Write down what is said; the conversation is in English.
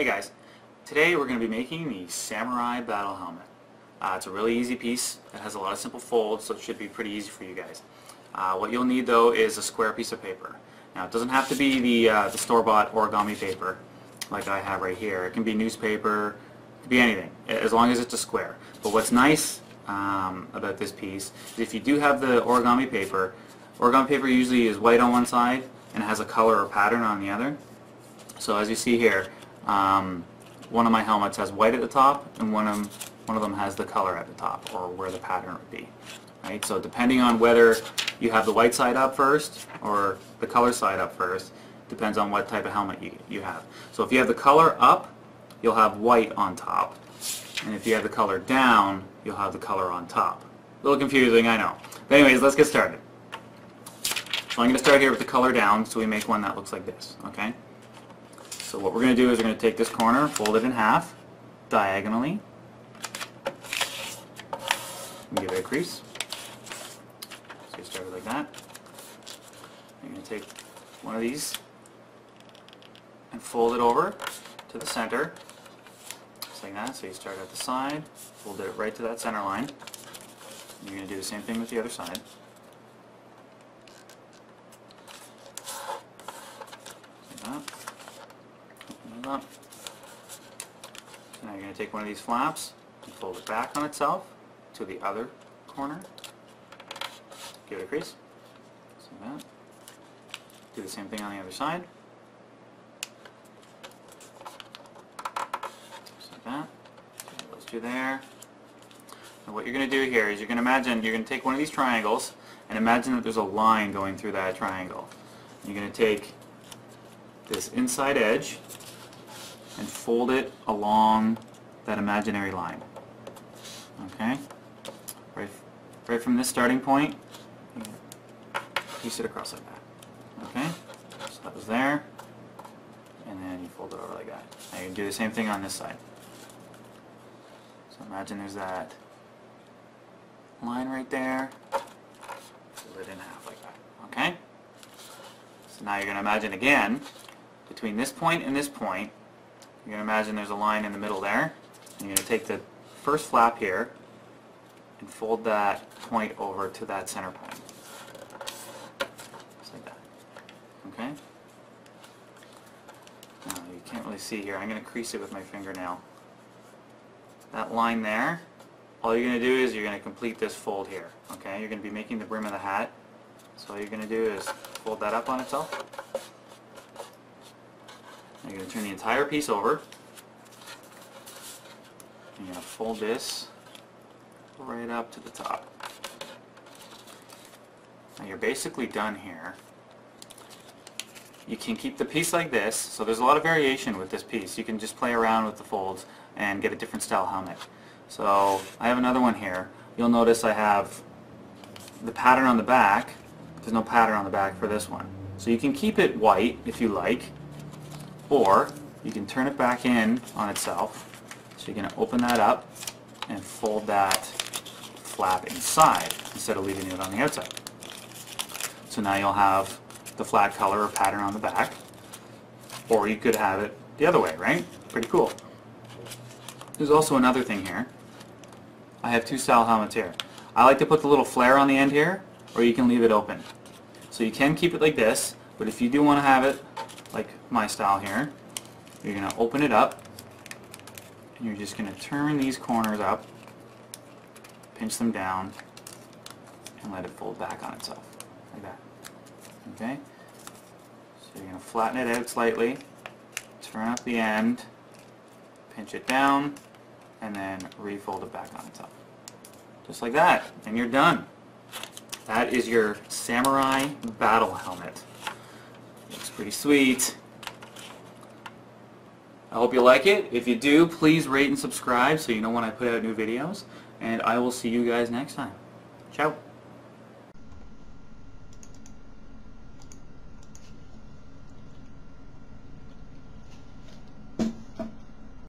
Hey guys, today we're going to be making the Samurai Battle Helmet. It's a really easy piece. It has a lot of simple folds, so it should be pretty easy for you guys. What you'll need though is a square piece of paper. Now it doesn't have to be the store-bought origami paper like I have right here. It can be newspaper, it can be anything, as long as it's a square. But what's nice about this piece is if you do have the origami paper usually is white on one side and has a color or pattern on the other. So as you see here, one of my helmets has white at the top, and one of them has the color at the top, or where the pattern would be. Right? So depending on whether you have the white side up first or the color side up first, depends on what type of helmet you have. So if you have the color up, you'll have white on top, and if you have the color down, you'll have the color on top. A little confusing, I know. But anyways, let's get started. So I'm going to start here with the color down, so we make one that looks like this. Okay. So what we're going to do is we're going to take this corner, fold it in half, diagonally, and give it a crease. So you start it like that. You're going to take one of these and fold it over to the center, just like that. So you start at the side, fold it right to that center line. And you're going to do the same thing with the other side. Like that. Up. So now you're going to take one of these flaps and fold it back on itself to the other corner. Give it a crease. Just like that. Do the same thing on the other side. Just like that. Put those two there. And what you're going to do here is you're going to take one of these triangles and imagine that there's a line going through that triangle. You're going to take this inside edge and fold it along that imaginary line. Okay? Right from this starting point, piece it across like that. Okay? So that was there, and then you fold it over like that. Now you can do the same thing on this side. So imagine there's that line right there, fold it in half like that. Okay? So now you're going to imagine again, between this point and this point, you're going to imagine there's a line in the middle there. And you're going to take the first flap here and fold that point over to that center point. Just like that. Okay? Now you can't really see here. I'm going to crease it with my fingernail. That line there, all you're going to do is you're going to complete this fold here. Okay? You're going to be making the brim of the hat. So all you're going to do is fold that up on itself. You're going to turn the entire piece over. You're going to fold this right up to the top. Now you're basically done here. You can keep the piece like this, so there's a lot of variation with this piece. You can just play around with the folds and get a different style helmet. So I have another one here. You'll notice I have the pattern on the back. There's no pattern on the back for this one. So you can keep it white if you like, or you can turn it back in on itself. So you're going to open that up and fold that flap inside instead of leaving it on the outside. So now you'll have the flat color or pattern on the back, or you could have it the other way, right? Pretty cool. There's also another thing here. I have two style helmets here. I like to put the little flare on the end here, or you can leave it open. So you can keep it like this, but if you do want to have it like my style here, you're going to open it up and you're just going to turn these corners up, pinch them down, and let it fold back on itself like that. Okay? So you're going to flatten it out slightly, turn up the end, pinch it down, and then refold it back on itself. Just like that, and you're done. That is your Samurai Battle Helmet. Looks pretty sweet. I hope you like it. If you do, please rate and subscribe so you know when I put out new videos. And I will see you guys next time. Ciao.